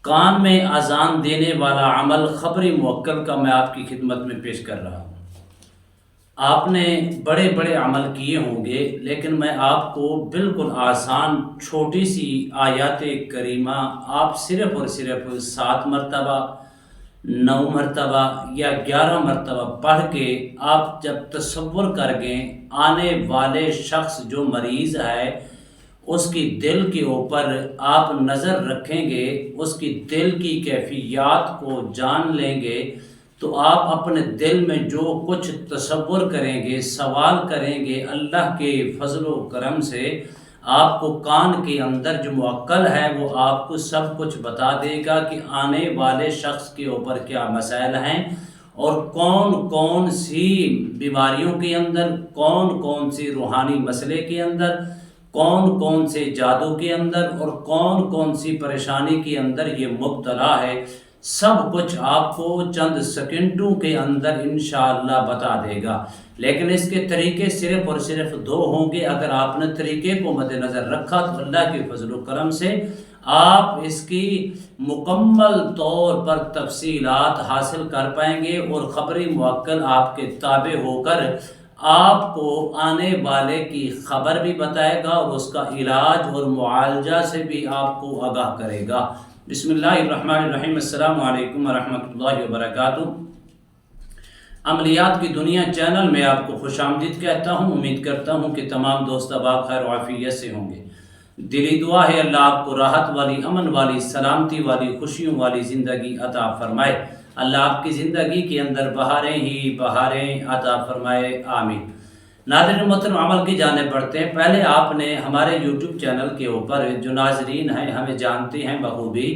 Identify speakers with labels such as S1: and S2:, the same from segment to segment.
S1: کان میں اذان دینے والا عمل خبری موکل کا میں آپ کی خدمت میں پیش کر رہا ہوں۔ آپ نے بڑے بڑے عمل کیے ہوں گے، لیکن میں آپ کو بالکل آسان چھوٹی سی آیات کریمہ آپ صرف اور صرف 7 مرتبہ 9 مرتبہ یا 11 مرتبہ پڑھ کے آپ جب تصور کر گئے، آنے والے شخص جو مریض ہے اس کی دل کے اوپر آپ نظر رکھیں گے، اس کی دل کی کیفیات کو جان لیں گے، تو آپ اپنے دل میں جو کچھ تصور کریں گے، سوال کریں گے، اللہ کے فضل و کرم سے آپ کو کان کے اندر جو معقل ہے وہ آپ کو سب کچھ بتا دے گا کہ آنے والے شخص کے اوپر کیا مسائل ہیں اور کون کون سی بیماریوں کے اندر، کون کون سی روحانی مسئلے کے اندر، کون کون سے جادو کے اندر اور کون کون سی پریشانی کے اندر یہ مبتلا ہے۔ سب کچھ آپ کو چند سیکنڈوں کے اندر انشاءاللہ بتا دے گا، لیکن اس کے طریقے صرف اور صرف 2 ہوں گے۔ اگر آپ نے طریقے کو مد نظر رکھا تو اللہ کے فضل و کرم سے آپ اس کی مکمل طور پر تفصیلات حاصل کر پائیں گے اور خبری موکل آپ کے تابع ہو کر آپ کو آنے والے کی خبر بھی بتائے گا اور اس کا علاج اور معالجہ سے بھی آپ کو آگاہ کرے گا۔ بسم اللہ الرحمن الرحیم۔ السلام علیکم ورحمۃ اللہ وبرکاتہ۔ عملیات کی دنیا چینل میں آپ کو خوش آمدید کہتا ہوں۔ امید کرتا ہوں کہ تمام دوست احباب خیر و عافیت سے ہوں گے۔ دلی دعا ہے اللہ آپ کو راحت والی، امن والی، سلامتی والی، خوشیوں والی زندگی عطا فرمائے۔ اللہ آپ کی زندگی کے اندر بہاریں ہی بہاریں عطا فرمائے، آمین۔ ناظرین محترم، عمل کی جانب بڑھتے ہیں۔ پہلے آپ نے ہمارے یوٹیوب چینل کے اوپر جو ناظرین ہیں ہمیں جانتے ہیں بخوبی،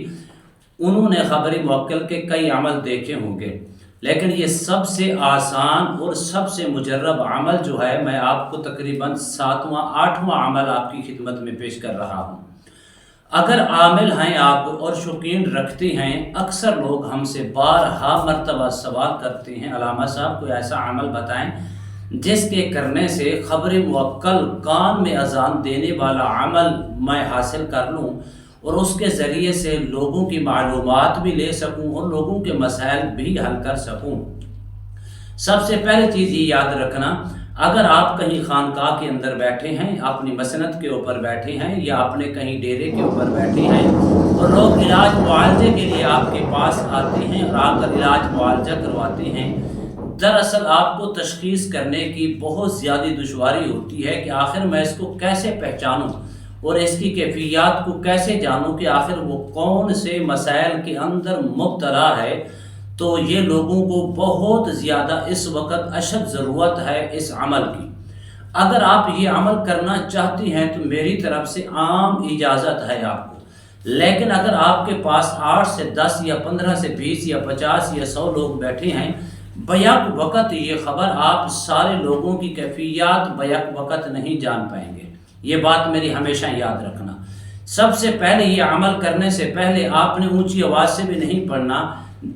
S1: انہوں نے خبری موکل کے کئی عمل دیکھے ہوں گے، لیکن یہ سب سے آسان اور سب سے مجرب عمل جو ہے میں آپ کو تقریباً 7واں 8واں عمل آپ کی خدمت میں پیش کر رہا ہوں۔ اگر عامل ہیں آپ اور شوقین رکھتے ہیں، اکثر لوگ ہم سے بارہا مرتبہ سوال کرتے ہیں علامہ صاحب کوئی ایسا عمل بتائیں جس کے کرنے سے خبر موکل کان میں اذان دینے والا عمل میں حاصل کر لوں اور اس کے ذریعے سے لوگوں کی معلومات بھی لے سکوں اور لوگوں کے مسائل بھی حل کر سکوں۔ سب سے پہلی چیز یہ یاد رکھنا، اگر آپ کہیں خانقاہ کے اندر بیٹھے ہیں، اپنی مسند کے اوپر بیٹھے ہیں یا اپنے کہیں ڈیرے کے اوپر بیٹھے ہیں اور لوگ علاج معالجے کے لیے آپ کے پاس آتے ہیں اور آ کر علاج معالجہ کرواتے ہیں، دراصل آپ کو تشخیص کرنے کی بہت زیادہ دشواری ہوتی ہے کہ آخر میں اس کو کیسے پہچانوں اور اس کی کیفیات کو کیسے جانوں کہ آخر وہ کون سے مسائل کے اندر مبتلا ہے۔ تو یہ لوگوں کو بہت زیادہ اس وقت اشد ضرورت ہے اس عمل کی۔ اگر آپ یہ عمل کرنا چاہتی ہیں تو میری طرف سے عام اجازت ہے آپ کو، لیکن اگر آپ کے پاس 8 سے 10 یا 15 سے 20 یا 50 یا 100 لوگ بیٹھے ہیں، بیک وقت یہ خبر آپ سارے لوگوں کی کیفیات بیک وقت نہیں جان پائیں گے۔ یہ بات میری ہمیشہ یاد رکھنا۔ سب سے پہلے یہ عمل کرنے سے پہلے آپ نے اونچی آواز سے بھی نہیں پڑھنا،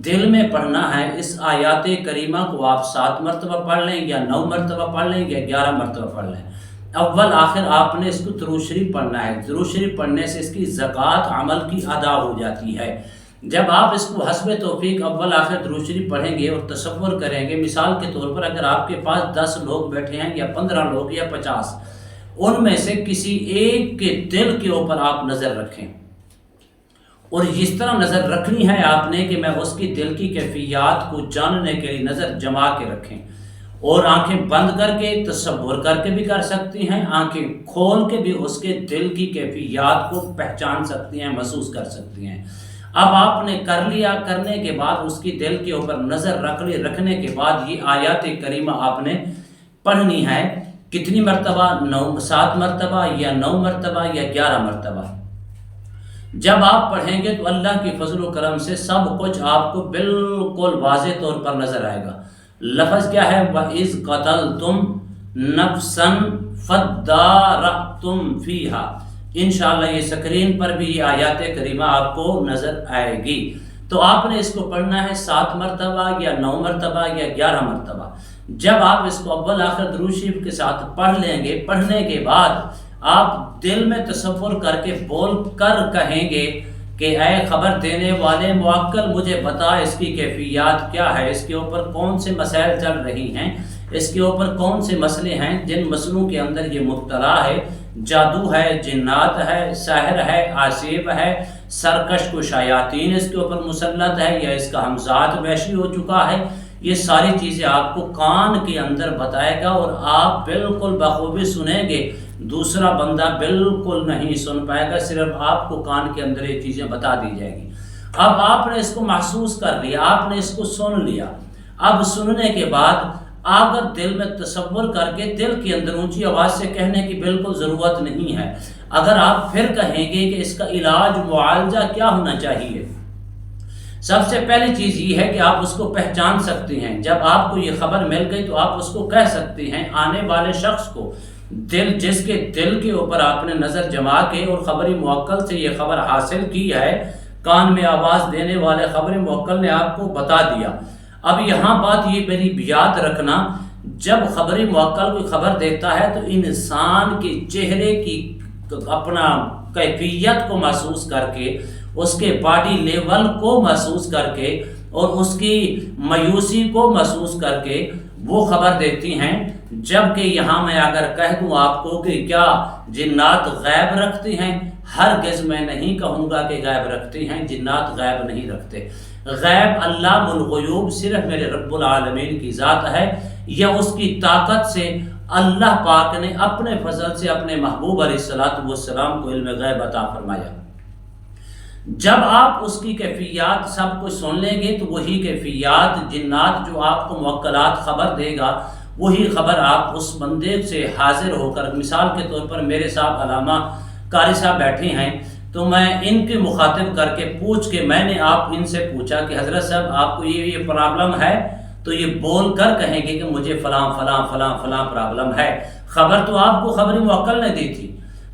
S1: دل میں پڑھنا ہے۔ اس آیات کریمہ کو آپ 7 مرتبہ پڑھ لیں یا 9 مرتبہ پڑھ لیں یا 11 مرتبہ پڑھ لیں۔ اول آخر آپ نے اس کو درود شریف پڑھنا ہے۔ درود شریف پڑھنے سے اس کی زکوٰۃ عمل کی ادا ہو جاتی ہے۔ جب آپ اس کو حسب توفیق اول آخر درود شریف پڑھیں گے اور تصور کریں گے، مثال کے طور پر اگر آپ کے پاس 10 لوگ بیٹھے ہیں یا 15 لوگ یا 50، ان میں سے کسی ایک کے دل کے اوپر آپ نظر رکھیں اور اس طرح نظر رکھنی ہے آپ نے کہ میں اس کی دل کی کیفیات کو جاننے کے لیے نظر جما کے رکھیں اور آنکھیں بند کر کے تصور کر کے بھی کر سکتی ہیں، آنکھیں کھول کے بھی اس کے دل کی کیفیات کو پہچان سکتی ہیں، محسوس کر سکتی ہیں۔ اب آپ نے کر لیا، کرنے کے بعد اس کی دل کے اوپر نظر رکھنے کے بعد یہ آیات کریمہ آپ نے پڑھنی ہے۔ کتنی مرتبہ؟ 7 مرتبہ یا 9 مرتبہ یا 11 مرتبہ۔ جب آپ پڑھیں گے تو اللہ کی فضل و کرم سے سب کچھ آپ کو بالکل واضح طور پر نظر آئے گا۔ لفظ کیا ہے؟ وَإِذْ قَتَلْتُمْ نَفْسًا فَادَّارَأْتُمْ فِيهَا۔ انشاءاللہ یہ سکرین پر بھی یہ آیات کریمہ آپ کو نظر آئے گی۔ تو آپ نے اس کو پڑھنا ہے 7 مرتبہ یا 9 مرتبہ یا 11 مرتبہ۔ جب آپ اس کو اول آخر درود شریف کے ساتھ پڑھ لیں گے، پڑھنے کے بعد آپ دل میں تصور کر کے بول کر کہیں گے کہ اے خبر دینے والے موکل مجھے بتا اس کی کیفیات کیا ہے، اس کے اوپر کون سے مسائل چل رہی ہیں، اس کے اوپر کون سے مسئلے ہیں جن مسئلوں کے اندر یہ مبتلا ہے، جادو ہے، جنات ہے، سحر ہے، آسیب ہے، سرکش کو شیاطین اس کے اوپر مسلط ہے، یا اس کا ہمزاد وحشی ہو چکا ہے، یہ ساری چیزیں آپ کو کان کے اندر بتائے گا اور آپ بالکل بخوبی سنیں گے، دوسرا بندہ بالکل نہیں سن پائے گا، صرف آپ کو کان کے اندر یہ چیزیں بتا دی جائے گی۔ اب آپ نے اس کو محسوس کر لیا، آپ نے اس کو سن لیا، اب سننے کے بعد اگر دل میں تصور کر کے دل کے اندر اونچی آواز سے کہنے کی بالکل ضرورت نہیں ہے، اگر آپ پھر کہیں گے کہ اس کا علاج معالجہ کیا ہونا چاہیے، سب سے پہلی چیز یہ ہے کہ آپ اس کو پہچان سکتے ہیں۔ جب آپ کو یہ خبر مل گئی تو آپ اس کو کہہ سکتے ہیں آنے والے شخص کو، جس کے دل کے اوپر آپ نے نظر جما کے اور خبری موکل سے یہ خبر حاصل کی ہے، کان میں آواز دینے والے خبری موکل نے آپ کو بتا دیا۔ اب یہاں بات یہ میری یاد رکھنا، جب خبری موکل کوئی خبر دیتا ہے تو انسان کے چہرے کی اپنا کیفیت کو محسوس کر کے، اس کے باڈی لیول کو محسوس کر کے اور اس کی مایوسی کو محسوس کر کے وہ خبر دیتی ہیں۔ جبکہ یہاں میں اگر کہہ دوں آپ کو کہ کیا جنات غیب رکھتے ہیں، ہرگز میں نہیں کہوں گا کہ غیب رکھتے ہیں، جنات غیب نہیں رکھتے۔ غیب علام الغیوب صرف میرے رب العالمین کی ذات ہے، یا اس کی طاقت سے اللہ پاک نے اپنے فضل سے اپنے محبوب علیہ السلام کو علم غیب عطا فرمایا۔ جب آپ اس کی کیفیات سب کچھ سن لیں گے تو وہی کیفیات جنات جو آپ کو موکلات خبر دے گا، وہی خبر آپ اس بندے سے حاضر ہو کر، مثال کے طور پر میرے صاحب علامہ قاری صاحب بیٹھے ہیں تو میں ان کے مخاطب کر کے پوچھ کے میں نے آپ ان سے پوچھا کہ حضرت صاحب آپ کو یہ پرابلم ہے، تو یہ بول کر کہیں گے کہ مجھے فلاں فلاں فلاں فلاں پرابلم ہے۔ خبر تو آپ کو خبری موکل نے دی تھی،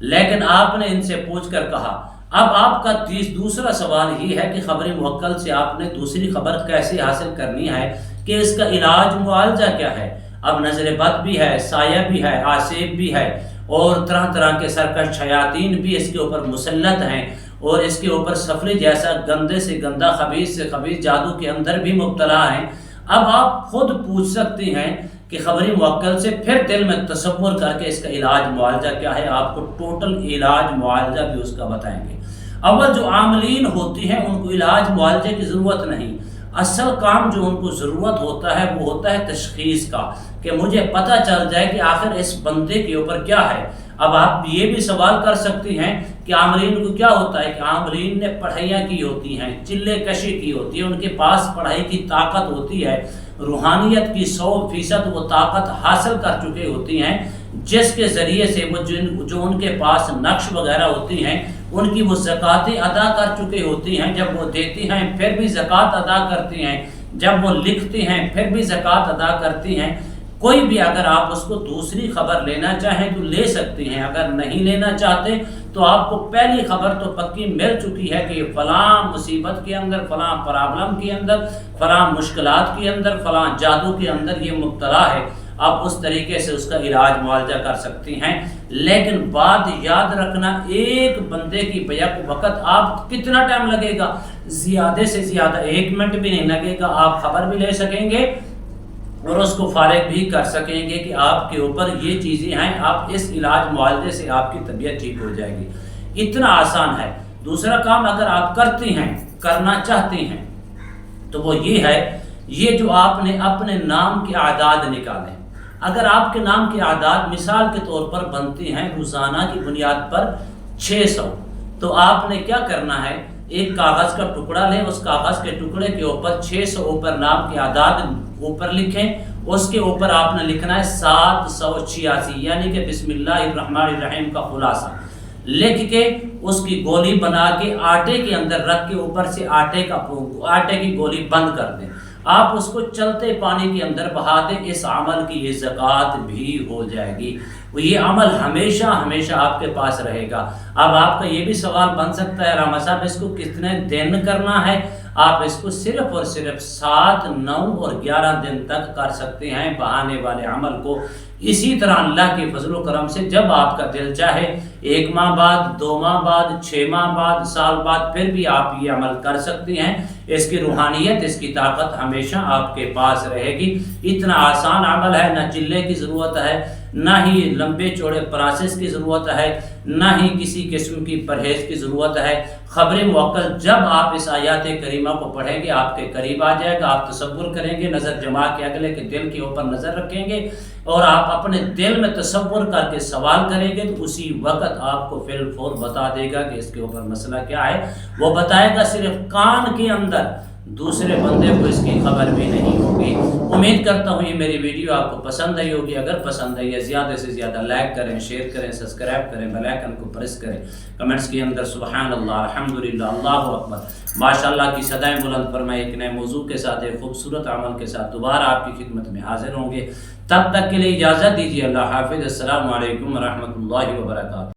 S1: لیکن آپ نے ان سے پوچھ کر کہا۔ اب آپ کا دوسرا سوال یہ ہے کہ خبری موکل سے آپ نے دوسری خبر کیسے حاصل کرنی ہے کہ اس کا علاج معالجہ کیا ہے۔ اب نظر بد بھی ہے، سایہ بھی ہے، آسیب بھی ہے، اور طرح طرح کے سرکش شیاطین بھی اس کے اوپر مسلط ہیں، اور اس کے اوپر سفری جیسا گندے سے گندا، خبیث سے خبیث جادو کے اندر بھی مبتلا ہیں۔ اب آپ خود پوچھ سکتے ہیں کہ خبری موکل سے پھر دل میں تصور کر کے اس کا علاج معالجہ کیا ہے، آپ کو ٹوٹل علاج معالجہ بھی اس کا بتائیں گے۔ اول جو عاملین ہوتی ہیں ان کو علاج معالجے کی ضرورت نہیں، اصل کام جو ان کو ضرورت ہوتا ہے وہ ہوتا ہے تشخیص کا، کہ مجھے پتہ چل جائے کہ آخر اس بندے کے اوپر کیا ہے۔ اب آپ یہ بھی سوال کر سکتے ہیں کہ عاملین کو کیا ہوتا ہے، کہ عاملین نے پڑھائیاں کی ہوتی ہیں، چلے کشی کی ہوتی ہے، ان کے پاس پڑھائی کی طاقت ہوتی ہے، روحانیت کی 100% وہ طاقت حاصل کر چکے ہوتی ہیں، جس کے ذریعے سے وہ جو ان کے پاس نقش وغیرہ ہوتی ہیں ان کی وہ زکاتیں ادا کر چکے ہوتی ہیں، جب وہ دیتی ہیں پھر بھی زکوٰۃ ادا کرتی ہیں، جب وہ لکھتے ہیں پھر بھی زکوٰۃ ادا کرتی ہیں۔ کوئی بھی اگر آپ اس کو دوسری خبر لینا چاہیں تو لے سکتے ہیں، اگر نہیں لینا چاہتے تو آپ کو پہلی خبر تو پکی مل چکی ہے کہ فلاں مصیبت کے اندر، فلاں پرابلم کے اندر، فلاں مشکلات کے اندر، فلاں جادو کے اندر یہ مبتلا ہے۔ آپ اس طریقے سے اس کا علاج معالجہ کر سکتی ہیں، لیکن بات یاد رکھنا، ایک بندے کی بیک وقت آپ کتنا ٹائم لگے گا، زیادہ سے زیادہ 1 منٹ بھی نہیں لگے گا، آپ خبر بھی لے سکیں گے اور اس کو فارغ بھی کر سکیں گے کہ آپ کے اوپر یہ چیزیں ہیں، آپ اس علاج معالجے سے آپ کی طبیعت ٹھیک ہو جائے گی۔ اتنا آسان ہے۔ دوسرا کام اگر آپ کرتے ہیں، کرنا چاہتے ہیں، تو وہ یہ ہے، یہ جو آپ نے اپنے نام کے اعداد نکالیں۔ اگر آپ کے نام کے اعداد مثال کے طور پر بنتے ہیں روزانہ کی بنیاد پر 600، تو آپ نے کیا کرنا ہے، ایک کاغذ کا ٹکڑا لیں، اس کاغذ کے ٹکڑے کے اوپر 600 اوپر نام کے اعداد اوپر لکھیں، اس کے اوپر آپ نے لکھنا ہے 786، یعنی کہ بسم اللہ الرحمن الرحیم کا خلاصہ لکھ کے اس کی گولی بنا کے آٹے کے اندر رکھ کے اوپر سے آٹے کی گولی بند کر دیں، آپ اس کو چلتے پانی کے اندر بہا دیں، اس عمل کی یہ زکوٰۃ بھی ہو جائے گی، یہ عمل ہمیشہ ہمیشہ آپ کے پاس رہے گا۔ اب آپ کا یہ بھی سوال بن سکتا ہے راما صاحب اس کو کتنے دن کرنا ہے؟ آپ اس کو صرف اور صرف 7، 9 اور 11 دن تک کر سکتے ہیں بہانے والے عمل کو۔ اسی طرح اللہ کے فضل و کرم سے جب آپ کا دل چاہے 1 ماہ بعد، 2 ماہ بعد، 6 ماہ بعد، سال بعد پھر بھی آپ یہ عمل کر سکتی ہیں۔ اس کی روحانیت، اس کی طاقت ہمیشہ آپ کے پاس رہے گی۔ اتنا آسان عمل ہے، نہ چلے کی ضرورت ہے، نہ ہی لمبے چوڑے پروسیس کی ضرورت ہے، نہ ہی کسی قسم کی پرہیز کی ضرورت ہے۔ خبر موکل جب آپ اس آیات کریمہ کو پڑھیں گے آپ کے قریب آ جائے گا، آپ تصور کریں گے، نظر جما کے اگلے کے دل کے اوپر نظر رکھیں گے اور آپ اپنے دل میں تصور کر کے سوال کریں گے تو اسی وقت آپ کو فی الفور بتا دے گا کہ اس کے اوپر مسئلہ کیا ہے۔ وہ بتائے گا صرف کان کے اندر، دوسرے بندے کو اس کی خبر بھی نہیں ہوگی۔ امید کرتا ہوں یہ میری ویڈیو آپ کو پسند آئی ہوگی۔ اگر پسند آئی ہے زیادہ سے زیادہ لائک کریں، شیئر کریں، سبسکرائب کریں، بیل آئیکن کو پریس کریں، کمنٹس کے اندر سبحان اللہ، الحمدللہ، اللہ اکبر، ماشاءاللہ کی صدائیں بلند فرمائے۔ ایک نئے موضوع کے ساتھ، ایک خوبصورت عمل کے ساتھ دوبارہ آپ کی خدمت میں حاضر ہوں گے۔ تب تک کے لیے اجازت دیجیے، اللہ حافظ، السلام علیکم ورحمۃ اللہ وبرکاتہ۔